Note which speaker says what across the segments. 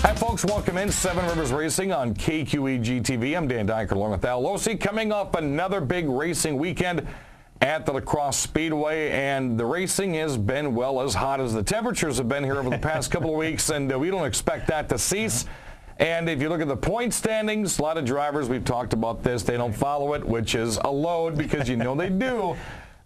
Speaker 1: Hi, folks. Welcome in. Seven Rivers Racing on KQEG TV. I'm Dan Dyker along with Al Losi. Coming up another big racing weekend at the Crosse Speedway, and the racing has been, well, as hot as the temperatures have been here over the past couple of weeks, and we don't expect that to cease. And if you look at the point standings, a lot of drivers, we've talked about this, they don't follow it, which is a load because you know they do.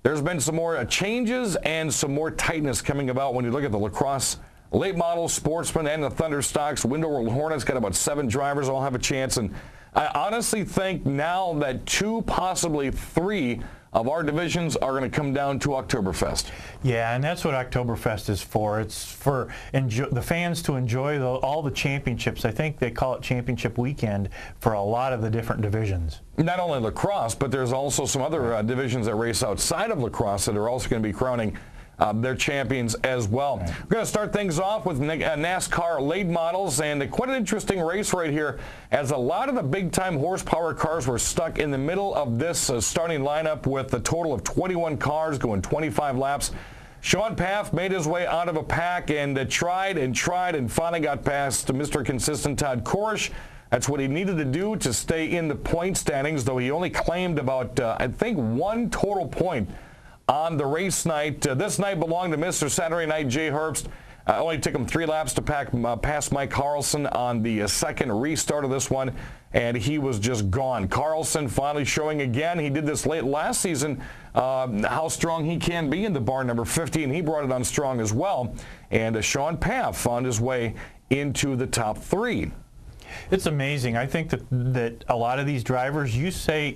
Speaker 1: There's been some more changes and some more tightness coming about when you look at the lacrosse late model, Sportsman, and the Thunder Stocks. Window World Hornets got about 7 drivers all have a chance, and I honestly think now that 2, possibly 3 of our divisions are going to come down to Oktoberfest.
Speaker 2: Yeah, and that's what Oktoberfest is for. It's for the fans to enjoy all the championships. I think they call it championship weekend for a lot of the different divisions.
Speaker 1: Not only lacrosse, but there's also some other divisions that race outside of lacrosse that are also going to be crowning their champions as well. We're going to start things off with NASCAR late models, and quite an interesting race right here, as a lot of the big-time horsepower cars were stuck in the middle of this starting lineup with a total of 21 cars going 25 laps. Sean Paff made his way out of a pack and tried and finally got past Mr. Consistent Todd Korish. That's what he needed to do to stay in the point standings, though he only claimed about, I think, 1 total point on the race night. This night belonged to Mr. Saturday Night Jay Herbst. Only took him 3 laps to pass Mike Carlson on the second restart of this one, and he was just gone. Carlson finally showing again. He did this late last season, how strong he can be in the barn number 50, and he brought it on strong as well. And Sean Paff found his way into the top 3.
Speaker 2: It's amazing. I think that a lot of these drivers,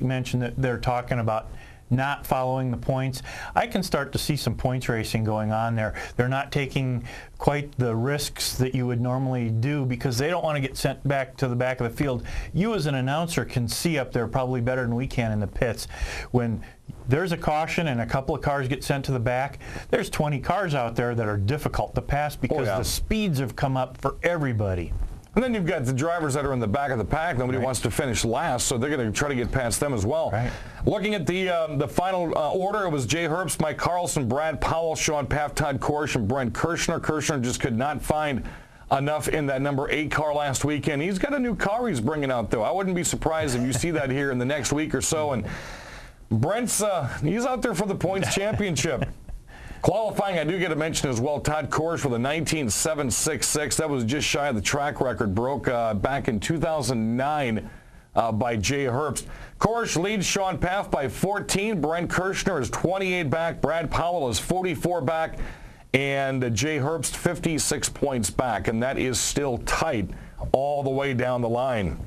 Speaker 2: mentioned that they're talking about not following the points. I can start to see some points racing going on there. They're not taking quite the risks that you would normally do because they don't want to get sent back to the back of the field. You as an announcer can see up there probably better than we can in the pits. When there's a caution and a couple of cars get sent to the back, there's 20 cars out there that are difficult to pass because the speeds have come up for everybody.
Speaker 1: And then you've got the drivers that are in the back of the pack. Nobody wants to finish last, so they're going to try to get past them as well. Looking at the final order, it was Jay Herbst, Mike Carlson, Brad Powell, Sean Paff, Todd Korish, and Brent Kirshner. Kirshner just could not find enough in that number 8 car last weekend. He's got a new car he's bringing out, though. I wouldn't be surprised if you see that here in the next week or so. And Brent's he's out there for the points championship. Qualifying, I do get to mention as well, Todd Korish with a 19.766. That was just shy of the track record, broke back in 2009 by Jay Herbst. Korish leads Sean Paff by 14. Brent Kirshner is 28 back. Brad Powell is 44 back. And Jay Herbst 56 points back. And that is still tight all the way down the line.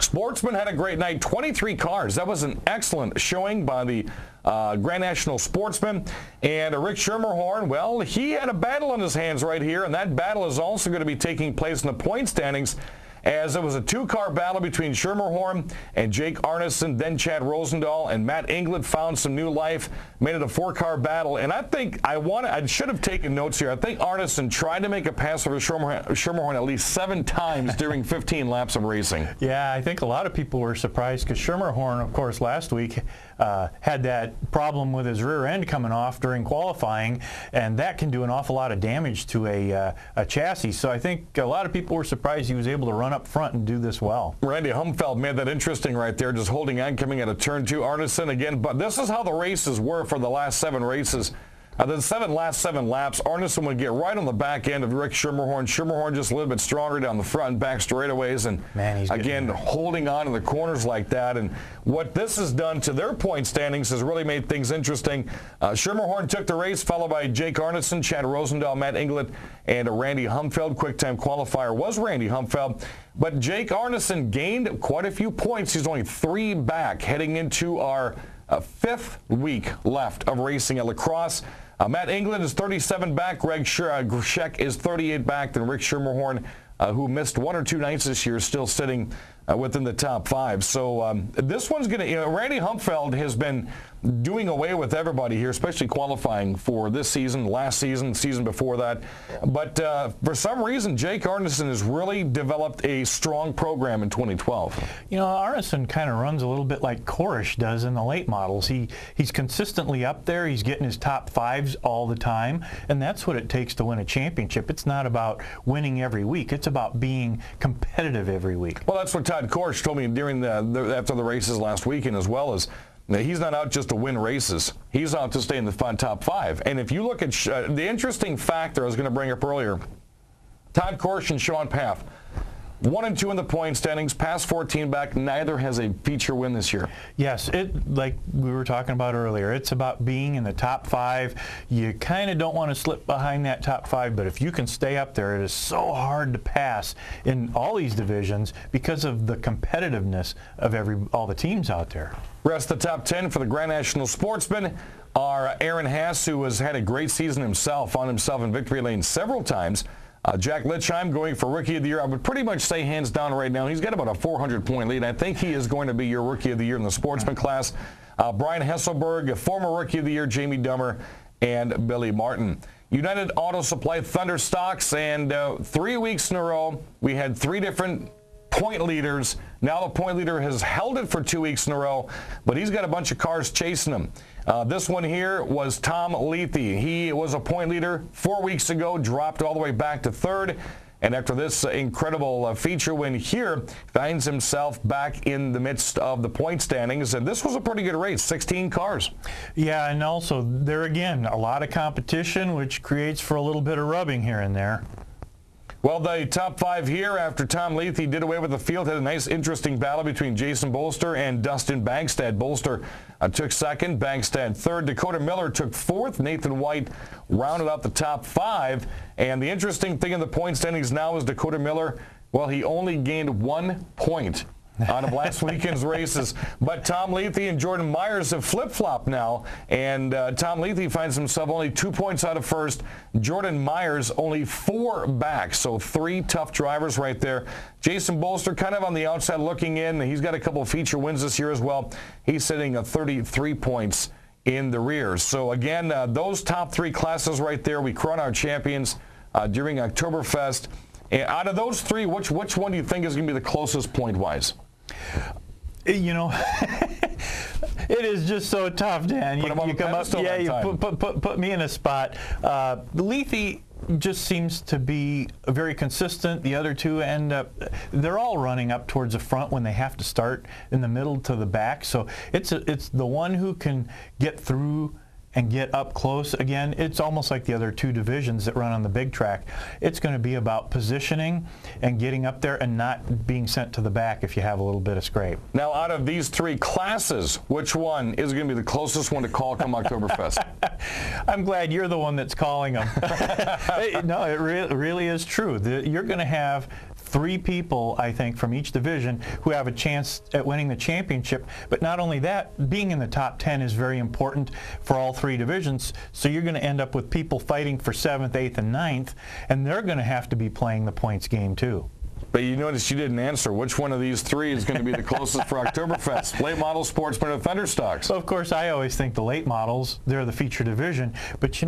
Speaker 1: Sportsman had a great night, 23 cars. That was an excellent showing by the Grand National Sportsman. And Rick Schermerhorn, well, he had a battle on his hands right here, and that battle is also going to be taking place in the point standings, as it was a 2-car battle between Schermerhorn and Jake Arneson, then Chad Rosendahl, and Matt England found some new life, made it a 4-car battle. And I think I should have taken notes here. I think Arneson tried to make a pass over Schermerhorn at least 7 times during 15 laps of racing.
Speaker 2: Yeah, I think a lot of people were surprised because Schermerhorn, of course, last week had that problem with his rear end coming off during qualifying, and that can do an awful lot of damage to a chassis. So I think a lot of people were surprised he was able to run up front and do this well.
Speaker 1: Randy Humfeld made that interesting right there, just holding on, coming out of turn 2. Arneson again, but this is how the races were for the last 7 races. The last 7 laps, Arneson would get right on the back end of Rick Schermerhorn. Schermerhorn just a little bit stronger down the front and back straightaways, and
Speaker 2: he's
Speaker 1: again holding on in the corners like that. And what this has done to their point standings has really made things interesting. Schermerhorn took the race, followed by Jake Arneson, Chad Rosendahl, Matt England, and Randy Humfeld. Quick time qualifier was Randy Humfeld. But Jake Arneson gained quite a few points. He's only 3 back heading into our 5th week left of racing at La Crosse. Matt England is 37 back. Greg Scheck is 38 back. Then Rick Schermerhorn, who missed 1 or 2 nights this year, still sitting within the top 5. So this one's going to, Randy Humpfeld has been doing away with everybody here, especially qualifying for this season, last season, season before that. But for some reason, Jake Arneson has really developed a strong program in 2012.
Speaker 2: Arneson kind of runs a little bit like Korish does in the late models. He's consistently up there. He's getting his top 5s all the time, and that's what it takes to win a championship. It's not about winning every week. It's about being competitive every week.
Speaker 1: Well, that's what Todd Korish told me during after the races last weekend as well. As he's not out just to win races. He's out to stay in the top 5. And if you look at the interesting factor I was going to bring up earlier, Todd Korish and Sean Paff, 1 and 2 in the point standings, past 14 back. Neither has a feature win this year.
Speaker 2: Yes, like we were talking about earlier, it's about being in the top 5. You kind of don't want to slip behind that top 5, but if you can stay up there, it is so hard to pass in all these divisions because of the competitiveness of all the teams out there.
Speaker 1: Rest of the top 10 for the Grand National Sportsman are Aaron Haas, who has had a great season himself, found himself in victory lane several times. Jack Lichheim going for Rookie of the Year. I would pretty much say hands down right now, he's got about a 400-point lead. I think he is going to be your Rookie of the Year in the Sportsman class. Brian Hesselberg, former Rookie of the Year, Jamie Dummer, and Billy Martin. United Auto Supply Thunder Stocks, and 3 weeks in a row, we had 3 different point leaders. Now the point leader has held it for 2 weeks in a row, but he's got a bunch of cars chasing him. This one here was Tom Lethe. He was a point leader 4 weeks ago, dropped all the way back to 3rd, and after this incredible feature win here, finds himself back in the midst of the point standings, and this was a pretty good race, 16 cars.
Speaker 2: Yeah, and also there again, a lot of competition, which creates for a little bit of rubbing here and there.
Speaker 1: Well, the top 5 here, after Tom Lethe did away with the field, had a nice, interesting battle between Jason Bolster and Dustin Bangstad. Bolster took 2nd, Bangstad 3rd. Dakota Miller took 4th. Nathan White rounded out the top 5. And the interesting thing in the point standings now is Dakota Miller, well, he only gained 1 point out of last weekend's races. But Tom Lethe and Jordan Myers have flip-flopped now, and Tom Lethe finds himself only 2 points out of 1st. Jordan Myers only 4 back, so 3 tough drivers right there. Jason Bolster kind of on the outside looking in. He's got a couple of feature wins this year as well. He's sitting at 33 points in the rear. So again, those top 3 classes right there, we crown our champions during Oktoberfest. And out of those 3, which one do you think is going to be the closest point-wise?
Speaker 2: It is just so tough, Dan. You come up, you put me in a spot. Lethe just seems to be very consistent. The other 2 end up, they're all running up towards the front when they have to start in the middle to the back. So it's the one who can get through and get up close. Again, it's almost like the other 2 divisions that run on the big track. It's going to be about positioning and getting up there and not being sent to the back if you have a little bit of scrape.
Speaker 1: Now, out of these 3 classes, which one is going to be the closest one to call come Oktoberfest?
Speaker 2: I'm glad you're the one that's calling them. No, it really is true. You're going to have 3 people, I think, from each division who have a chance at winning the championship. But not only that, being in the top 10 is very important for all 3 divisions. So you're going to end up with people fighting for 7th, 8th, and 9th, and they're going to have to be playing the points game too.
Speaker 1: But you notice you didn't answer. Which one of these 3 is going to be the closest for Oktoberfest? Late model, Sportsman, or Thunder Stocks?
Speaker 2: Well, of course, I always think the late models, they're the feature division. But,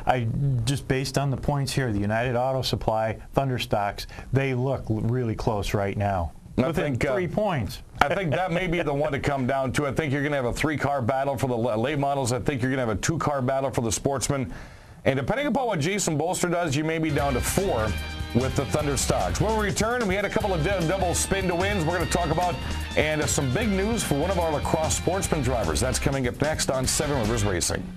Speaker 2: I just based on the points here, the United Auto Supply, Thunder Stocks, they look really close right now. Within 3 points.
Speaker 1: I think that may be the one to come down to. I think you're going to have a 3-car battle for the late models. I think you're going to have a 2-car battle for the Sportsman. And depending upon what Jason Bolster does, you may be down to 4 with the Thunder Stocks. When we return, we had a couple of double spin to wins we're going to talk about, and some big news for one of our lacrosse sportsman drivers. That's coming up next on 7 Rivers Racing.